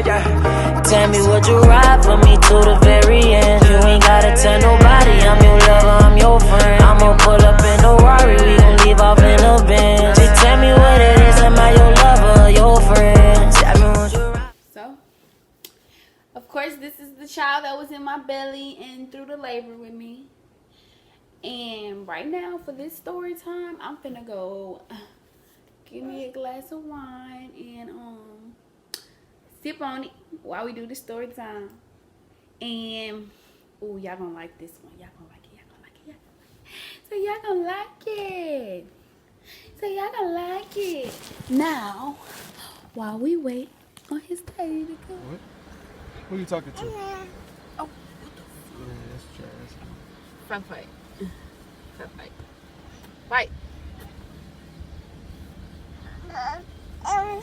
Tell me would you ride for me to the very end? You ain't gotta tell nobody I'm your lover, I'm your friend. I'ma pull up in a Rari, we gon' leave off in a Benz. Just tell me what it is, am I your lover, your friend? Tell me would you ride? So, of course, this is the child that was in my belly and through the labor with me. And right now, for this story time, I'm finna go give me a glass of wine and sip on it while we do the story time. And oh, y'all gonna like this one. Y'all gonna like it. Y'all gonna like it. So y'all gonna like it. So y'all gonna like it. Now, while we wait on his daddy to come. What? Who are you talking to? Oh, Yeah, that's trash. front fight. Front fight. Fight. Oh,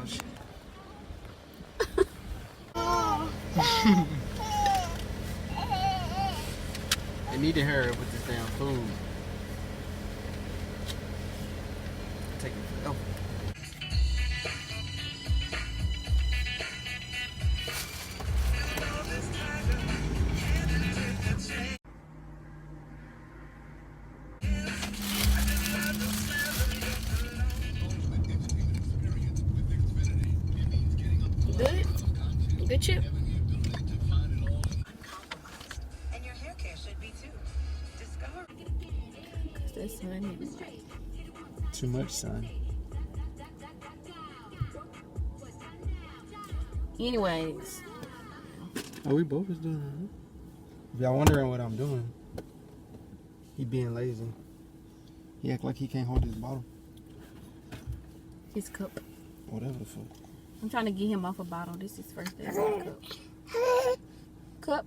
shit. They need to hurry up with this damn food. Take it. Oh. Good? Good chip? And your hair care should be too. Discover. This one is right. Too much, son. Anyways, Oh, we both is doing it. If y'all wondering what I'm doing, he being lazy. He act like he can't hold his bottle. his cup. Whatever the fuck. I'm trying to get him off a bottle. This is first day. Cup. Cup.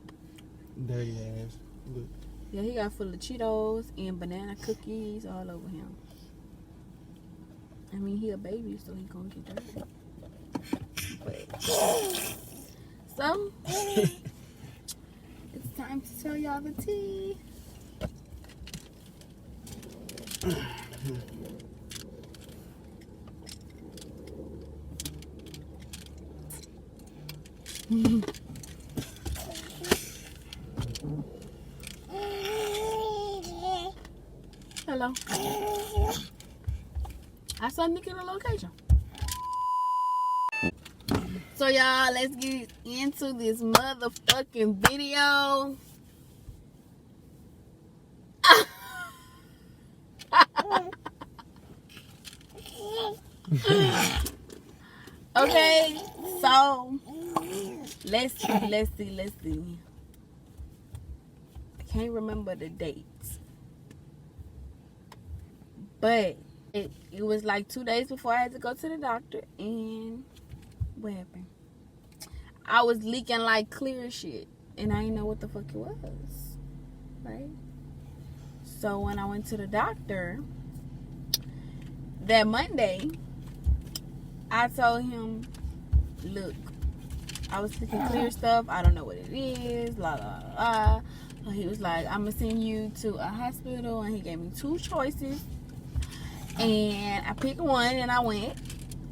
Dirty ass. Look. Yeah, he got full of Cheetos and banana cookies all over him. I mean, he a baby, so he gonna get dirty. But so it's time to tell y'all the tea. Hello. I saw Nick in the location. So y'all, let's get into this motherfucking video. Okay, so let's see. I can't remember the dates, but it was like 2 days before I had to go to the doctor, and what happened? I was leaking like clear shit, and I didn't know what the fuck it was, right? So when I went to the doctor that Monday, I told him, look, I was leaking clear stuff. I don't know what it is, la la la. So he was like, I'm gonna send you to a hospital, and he gave me 2 choices. And I picked one, and I went.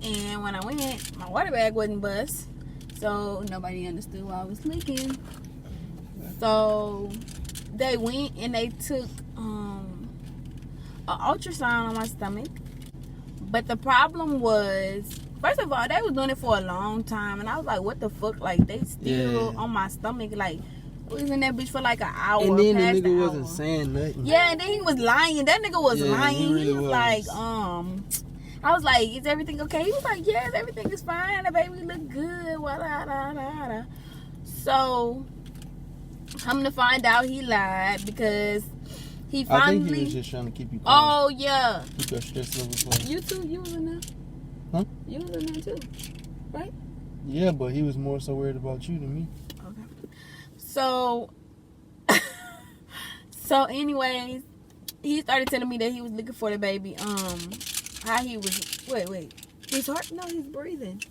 And when I went, my water bag wasn't bust, so nobody understood why I was leaking. So they went and they took an ultrasound on my stomach. But the problem was, first of all, they was doing it for a long time, and I was like, what the fuck? Like, they still on my stomach, like, I was in that bitch for like an hour. And then past the nigga wasn't saying nothing. Yeah, and then he was lying. That nigga was lying. He really was like, I was like, is everything okay? He was like, yes, everything is fine. The baby look good. So, I'm gonna find out he lied because he finally. I think he was just trying to keep you calm. Oh yeah. Keep your stress levels low. You too. You was in there. Huh? You was in there too, right? Yeah, but he was more so worried about you than me. Okay. So, anyways, he started telling me that he was looking for the baby. How he was. Wait. His heart? No, he's breathing.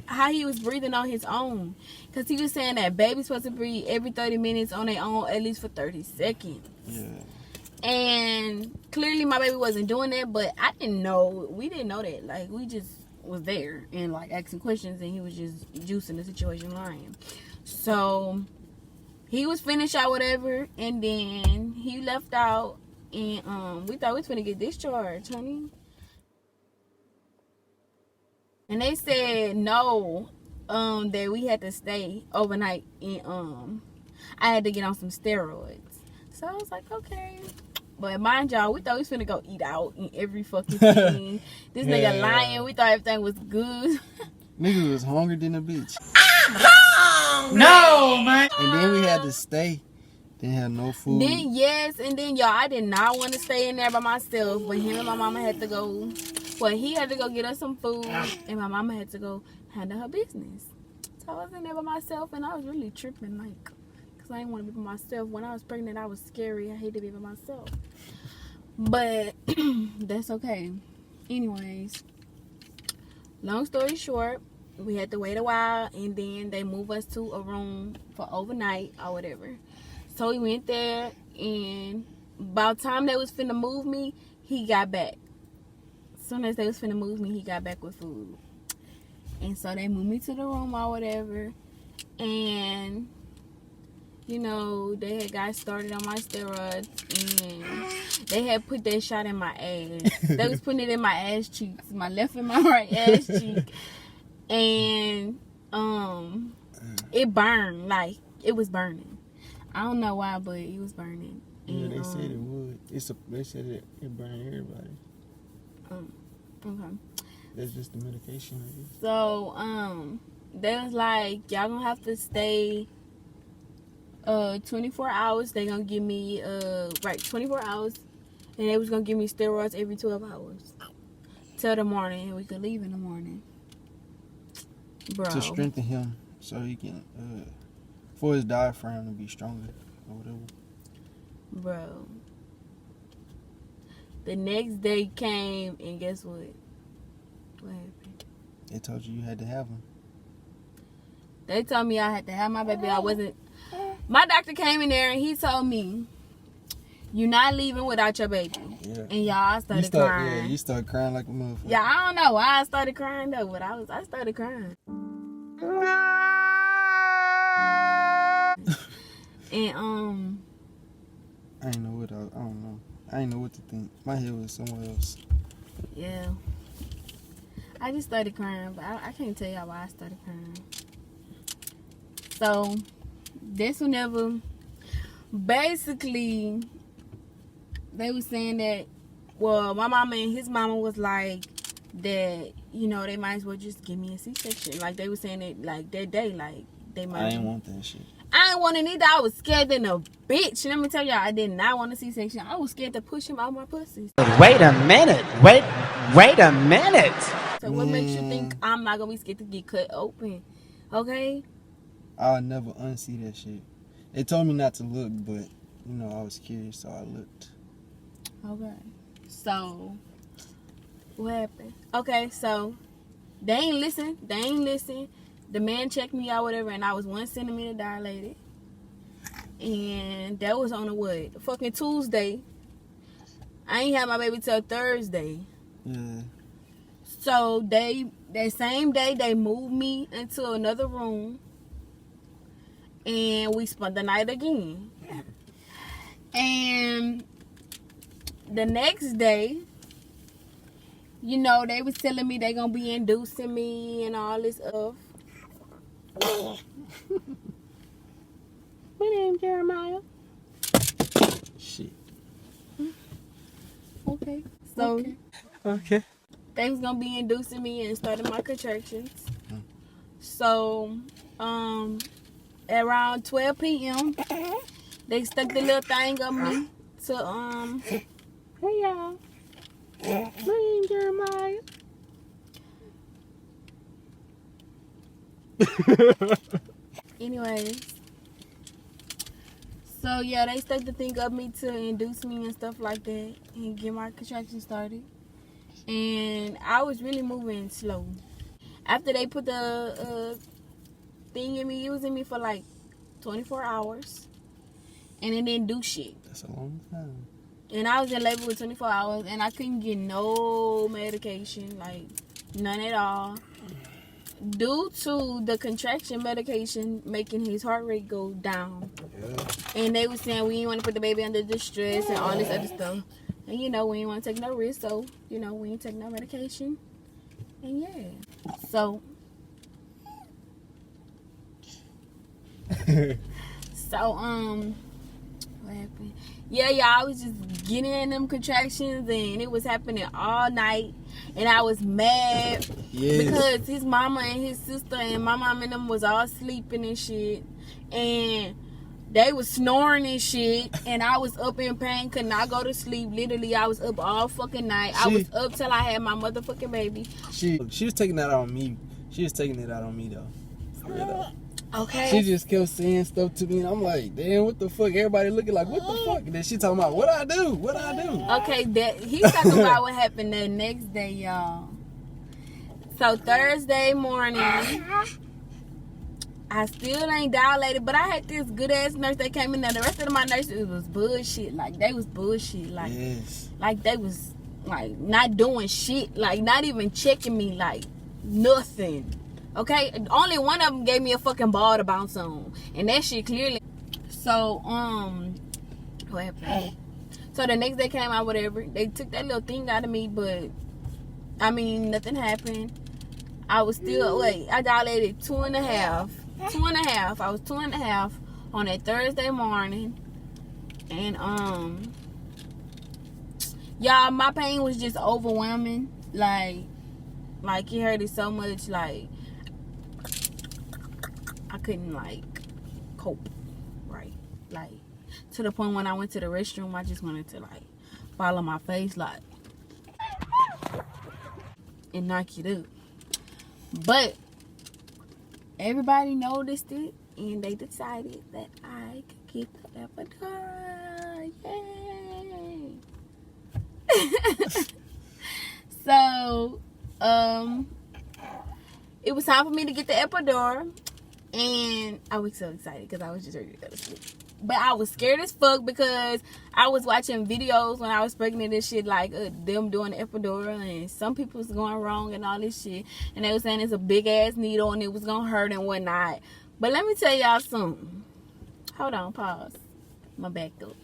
how he was breathing on his own. Because he was saying that baby's supposed to breathe every 30 minutes on their own, at least for 30 seconds. Yeah. And clearly my baby wasn't doing that, but I didn't know. We didn't know that. Like, we just was there and, like, asking questions, and he was just juicing the situation, lying. So he was finished out whatever, and then he left out, and we thought we was finna get discharged, honey. And they said no, that we had to stay overnight, and I had to get on some steroids. So I was like, okay. But mind y'all, we thought we was finna go eat out and every fucking thing. This nigga lying. We thought everything was good. Nigga was hungry than a bitch. No, man. And then we had to stay. Didn't have no food. Then y'all, I did not want to stay in there by myself, but him and my mama had to go. Well, he had to go get us some food, and my mama had to go handle her business. So I was in there by myself, and I was really tripping, like, because I didn't want to be by myself. When I was pregnant, I was scary. I hated to be by myself. But that's okay. Anyways, long story short, we had to wait a while, and then they moved us to a room for overnight or whatever. So we went there, and by the time they was finna move me, he got back. As soon as they was finna move me, he got back with food. And so they moved me to the room or whatever. And, you know, they had got started on my steroids, and they had put that shot in my ass. They was putting it in my ass cheeks, my left and my right ass cheek. And it burned, like, it was burning. I don't know why, but it was burning. Yeah, And, they said it would. They said it burned everybody. Okay. That's just the medication, I guess. So, they was like, y'all gonna have to stay 24 hours. They gonna give me 24 hours, and they was gonna give me steroids every 12 hours till the morning, and we could leave in the morning. Bro. To strengthen him so he can for his diaphragm to be stronger or whatever. Bro. The next day came, and guess what? What happened? They told you had to have him. They told me I had to have my baby. I wasn't. My doctor came in there and he told me, "You're not leaving without your baby." Yeah. And y'all, I started crying. Yeah, you started crying like a motherfucker. Yeah, I don't know why I started crying though, but I started crying. And I ain't know what I don't know. I ain't know what to think. My head was somewhere else. yeah, I just started crying, but I can't tell y'all why I started crying. So this whenever, basically, they was saying that, well, my mama and his mama was like that, you know, they might as well just give me a C-section. Like, they was saying it like that day, like they might. I ain't want that shit. I ain't want it either. I was scared than a bitch. Let me tell y'all, I did not want a C-section. I was scared to push him out my pussy. Wait a minute. Wait a minute. So what makes you think I'm not gonna be scared to get cut open? Okay? I'll never unsee that shit. They told me not to look, but you know I was curious, so I looked. Okay. So what happened? Okay, so they ain't listen. The man checked me out, whatever, and I was 1 centimeter dilated. And that was on a what? Fucking Tuesday. I ain't had my baby till Thursday. Yeah. So that same day they moved me into another room, and we spent the night again. And the next day, you know, they was telling me they gonna be inducing me and all this stuff. My name Jeremiah. Shit. Okay. So Okay. they was gonna be inducing me and starting my contractions. So around 12 p.m. they stuck the little thing on me to hey y'all. My name Jeremiah. Anyways, so yeah, they stuck the thing up me to induce me and stuff like that and get my contraction started. And I was really moving slow. After they put the thing in me, it was in me for like 24 hours. And it didn't do shit. That's a long time. And I was in labor with 24 hours, and I couldn't get no medication, like none at all, due to the contraction medication making his heart rate go down. Yeah. And they were saying we didn't want to put the baby under distress and all this other stuff. And we didn't want to take no risk, so we didn't take no medication. And yeah, so what happened? Yeah, I was just getting in them contractions, and it was happening all night, and I was mad because his mama and his sister and my mom and them was all sleeping and shit, and they was snoring and shit, and I was up in pain, could not go to sleep. Literally, I was up all fucking night. I was up till I had my motherfucking baby. She was taking that on me. She was taking it out on me though. For real though. Okay. She just kept saying stuff to me, and I'm like, damn, what the fuck? Everybody looking like, what the fuck? And then she talking about, what I do? What I do? Okay, he's talking about what happened the next day, y'all. So Thursday morning, I still ain't dilated, but I had this good ass nurse that came in there. The rest of my nurses was bullshit. Like they was bullshit. Like, like they was like not doing shit. Like not even checking me. Like nothing. Okay, only one of them gave me a fucking ball to bounce on, and that shit clearly. So what happened? So the next day came out, whatever. They took that little thing out of me, but I mean nothing happened. I was still I dilated 2.5. 2.5. I was 2.5 on that Thursday morning, and y'all, my pain was just overwhelming. Like it hurted so much, like I couldn't like cope, right? Like to the point when I went to the restroom, I just wanted to like fall on my face, like and knock it up. But everybody noticed it, and they decided that I could get the epidural. Yay! So, it was time for me to get the epidural, and I was so excited because I was just ready to go to sleep. But I was scared as fuck because I was watching videos when I was pregnant and shit, like them doing the epidural, and some people was going wrong and all this shit, and they was saying it's a big ass needle and it was gonna hurt and whatnot. But let me tell y'all something. Hold on, pause. My back up.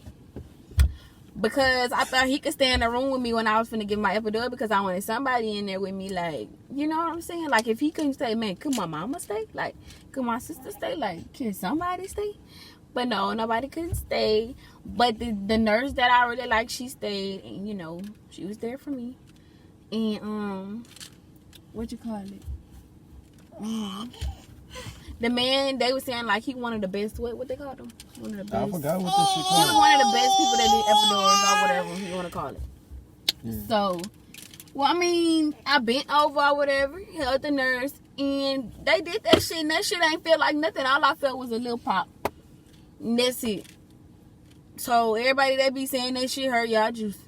Because I thought he could stay in the room with me when I was finna give my epidural, because I wanted somebody in there with me, like, you know what I'm saying? Like, if he couldn't stay, man, could my mama stay? Like, could my sister stay? Like, can somebody stay? But no, nobody couldn't stay. But the nurse that I really liked, she stayed, and you know, she was there for me. And what you call it? The man, they were saying like he one of the best. What they called him? One of the best. I forgot what this shit He was called. one of the best people that did epidurals or whatever you want to call it. Yeah. So, well, I mean, I bent over or whatever, held the nurse, and they did that shit, and that shit ain't feel like nothing. All I felt was a little pop. And that's it. So everybody that be saying that shit hurt, y'all juicy.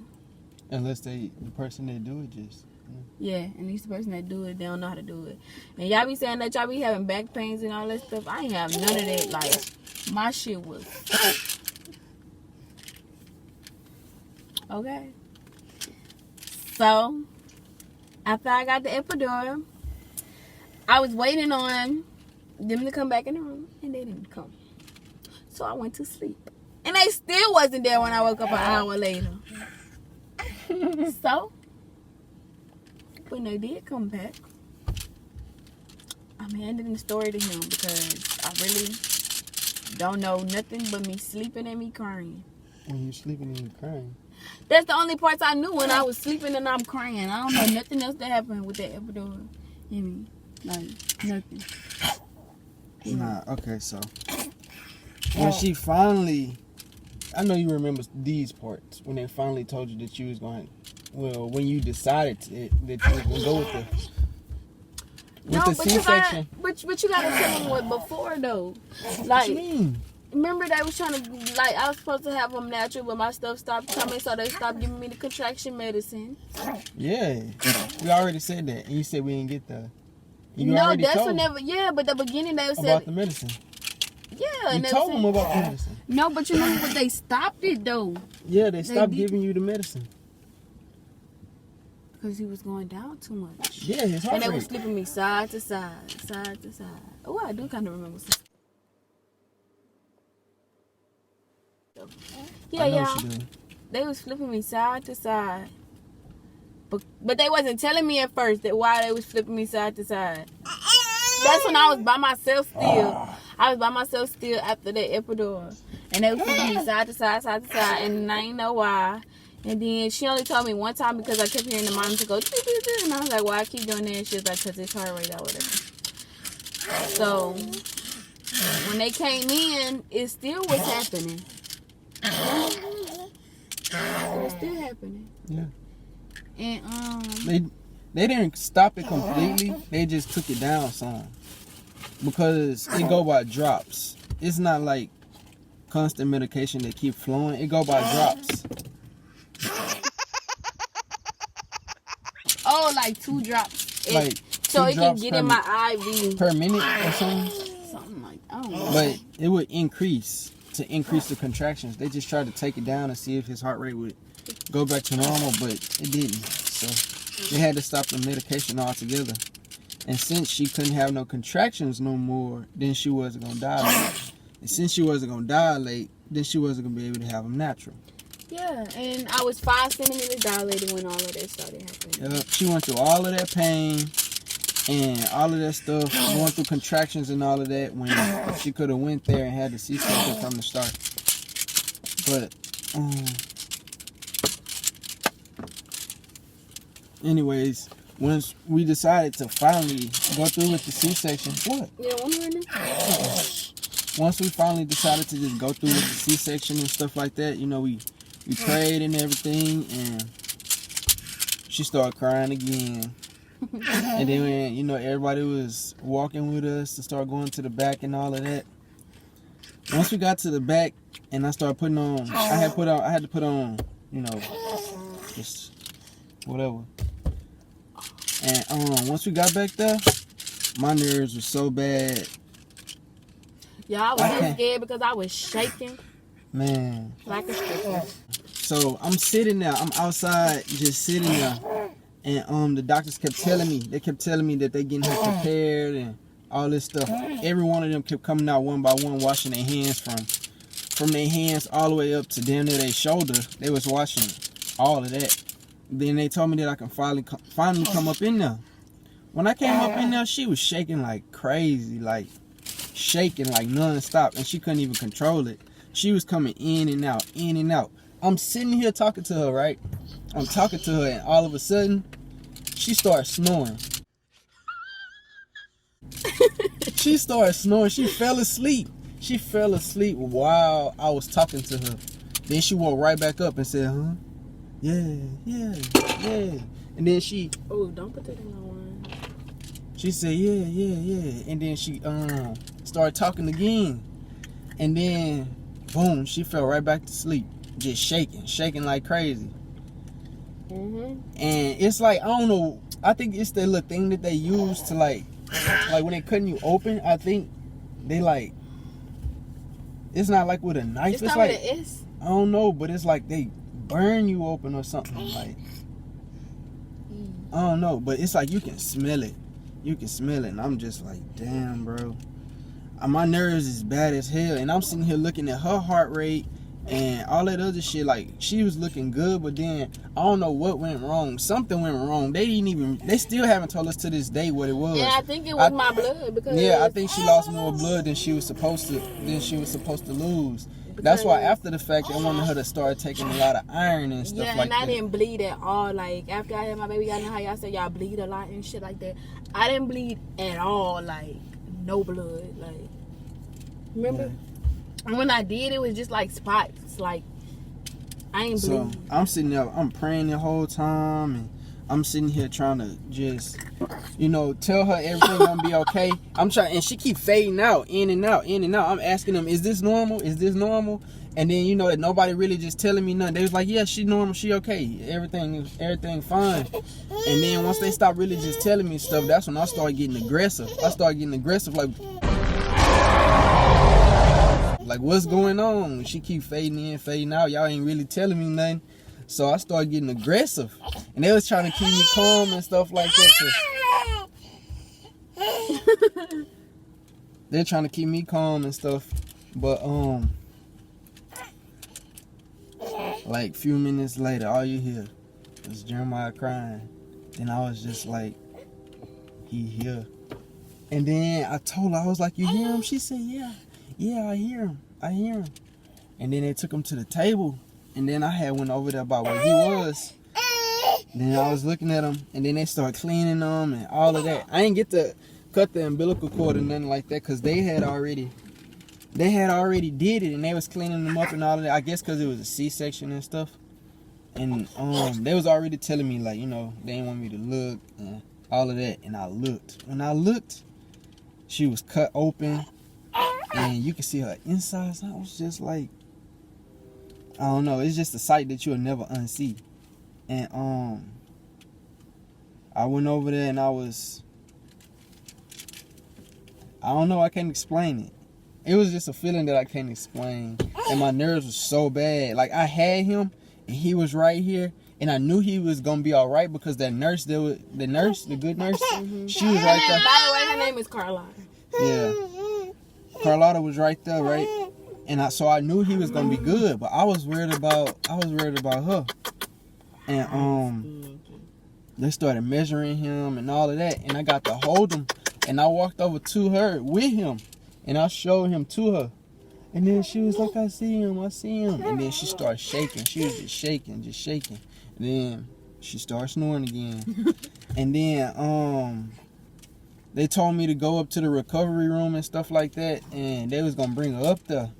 Unless the person that do it just. Yeah, and he's the person that do it, they don't know how to do it. And y'all be saying that y'all be having back pains and all that stuff. I ain't have none of that. Like, my shit was okay. So, after I got the epidural, I was waiting on them to come back in the room, and they didn't come. So I went to sleep. And they still wasn't there when I woke up an hour later. So, when they did come back, I'm handing the story to him because I really don't know nothing but me sleeping and me crying. When you sleeping and you crying. That's the only parts I knew, when I was sleeping and I'm crying. I don't know nothing else that happened with that epidural in me. Like, nothing. Nah, okay, so. When she finally, I know you remember these parts, when they finally told you that you was going, well, when you decided that you was going to go with the C-section. But you gotta tell them what before though. What Like, you mean? remember they was trying to, like, I was supposed to have them natural, but my stuff stopped coming, so they stopped giving me the contraction medicine. Yeah, we already said that, and you said we didn't get the You No, already that's told what him never. Yeah, but the beginning they about said. the medicine. Yeah, You and they told said, him about the medicine. no, but you know what? They stopped it though Yeah, they stopped did. giving you the medicine. because he was going down too much. Yeah, his heart And they was rate. flipping me side to side, side to side. Oh, I do kind of remember something. Yeah, I know yeah. what you do. They was flipping me side to side. But they wasn't telling me at first that why they was flipping me side to side. That's when I was by myself still. I was by myself still after that epidural. And they was flipping me side to side, and I ain't know why. And then she only told me one time because I kept hearing the monitor go, and I was like, why I keep doing that? And she was like, because it's heart rate or whatever. So, when they came in, it still was happening. It was still happening. Yeah. And, They didn't stop it completely. They just took it down some. Because it go by drops. It's not like constant medication that keep flowing. It go by drops. oh, like 2 drops. Like so 2 it can drops get in my IV. per minute or something. Something like, I don't know. But it would increase to increase the contractions. They just tried to take it down and see if his heart rate would go back to normal, but it didn't. So they had to stop the medication altogether. And since she couldn't have no contractions no more, then she wasn't gonna dilate. And since she wasn't gonna dilate, then she wasn't gonna be able to have them natural. Yeah, and I was 5 centimeters dilated when all of that started happening. She went through all of that pain and all of that stuff, going through contractions and all of that when she could have went there and had the C-section from the start. But anyways, once we decided to finally go through with the C-section, what? You don't want me right now? Once we finally decided to just go through with the C-section and stuff like that, you know, we prayed and everything, and she started crying again. And then when, you know, everybody was walking with us to start going to the back and all of that. Once we got to the back and I started putting on, I had to put on, you know, just whatever. And once we got back there, my nerves were so bad. Yeah, I was so scared because I was shaking Man. like a stripper. So I'm sitting there, I'm outside just sitting there. And the doctors kept telling me, that they getting her prepared and all this stuff. Every one of them kept coming out one by one, washing their hands from their hands all the way up to down near their shoulder. They was washing all of that. Then they told me that I can finally come up in there. When I came up in there, she was shaking like crazy, like shaking like non-stop, and she couldn't even control it. She was coming in and out, in and out. I'm sitting here talking to her, right? I'm talking to her, and all of a sudden, she started snoring. She started snoring. She fell asleep. She fell asleep while I was talking to her. Then she woke right back up and said, huh? Yeah. And then she... Oh, don't put that in my wine. She said, yeah. And then she started talking again. And then, boom, she fell right back to sleep. Just shaking like crazy. Mm-hmm. And it's like, I don't know, I think it's the little thing that they use to like when they cutting you open, I think they like, it's not like with a knife. It's not like, with an S? I don't know, but it's like they burn you open or something. Like, I don't know, but it's like you can smell it. And I'm just like, damn, bro. My nerves is bad as hell. And I'm sitting here looking at her heart rate and all that other shit. Like, she was looking good, but then I don't know what went wrong. Something went wrong. They still haven't told us to this day what it was. Yeah, I think it was my blood because I think she lost more blood than she was supposed to lose. That's why after the fact, I wanted her to start taking a lot of iron and stuff like that. Yeah, and I didn't bleed at all. Like, after I had my baby, y'all know how y'all say y'all bleed a lot and shit like that. I didn't bleed at all. Like, no blood. Like, remember? Yeah. When I did, it was just like spots. Like, I ain't bleed. So I'm sitting there, I'm praying the whole time, and I'm sitting here trying to just, tell her everything gonna be okay. I'm trying, and she keep fading out, in and out, in and out. I'm asking them, is this normal? Is this normal? And then, that nobody really just telling me nothing. They was like, yeah, she normal, she okay. Everything fine. And then once they stop really just telling me stuff, that's when I start getting aggressive. Like what's going on? She keep fading in, fading out. Y'all ain't really telling me nothing. So I started getting aggressive. And they was trying to keep me calm and stuff like that. They're trying to keep me calm and stuff. But, like a few minutes later, all you hear was Jeremiah crying. And I was just like, he here. And then I told her, I was like, you hear him? She said, yeah, I hear him. And then they took him to the table. And then I had went over there about where he was. Then I was looking at him. And then they started cleaning him and all of that. I didn't get to cut the umbilical cord or nothing like that because they had already did it, and they was cleaning them up and all of that. I guess because it was a C-section and stuff. And they was already telling me, like, they didn't want me to look and all of that. And I looked. When I looked, she was cut open, and you could see her insides. I was just like, I don't know. It's just a sight that you'll never unsee. And I went over there, and I don't know. I can't explain it. It was just a feeling that I can't explain. And my nerves were so bad. Like, I had him, and he was right here. And I knew he was going to be all right because that nurse, the good nurse, she was right there. By the way, her name is Carlotta. Yeah. Carlotta was right there, right? And so I knew he was going to be good. But I was worried about her. And they started measuring him and all of that. And I got to hold him. And I walked over to her with him. And I showed him to her. And then she was like, I see him. And then she started shaking. She was just shaking. And then she started snoring again. And then they told me to go up to the recovery room and stuff like that. And they was going to bring her up there.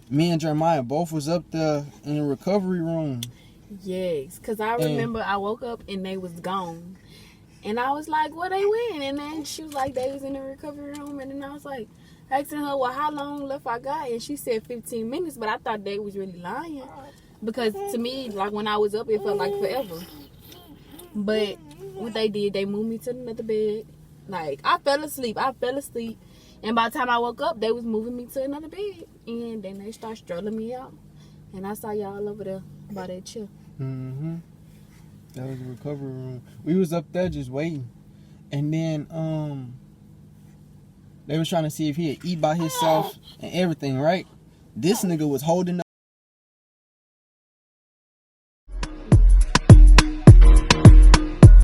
Me and Jeremiah both was up there in the recovery room. Yes, because I remember I woke up and they was gone. And I was like, where they went? And then she was like, they was in the recovery room. And then I was like, asking her, well, how long left I got? And she said 15 minutes, but I thought they was really lying. Because to me, like when I was up, it felt like forever. But what they did, they moved me to another bed. Like, I fell asleep. And by the time I woke up, they was moving me to another bed. And then they started strolling me out. And I saw y'all over there by that chair. Mm-hmm. That was the recovery room. We was up there just waiting. And then, they was trying to see if he'd eat by himself and everything, right? This nigga was holding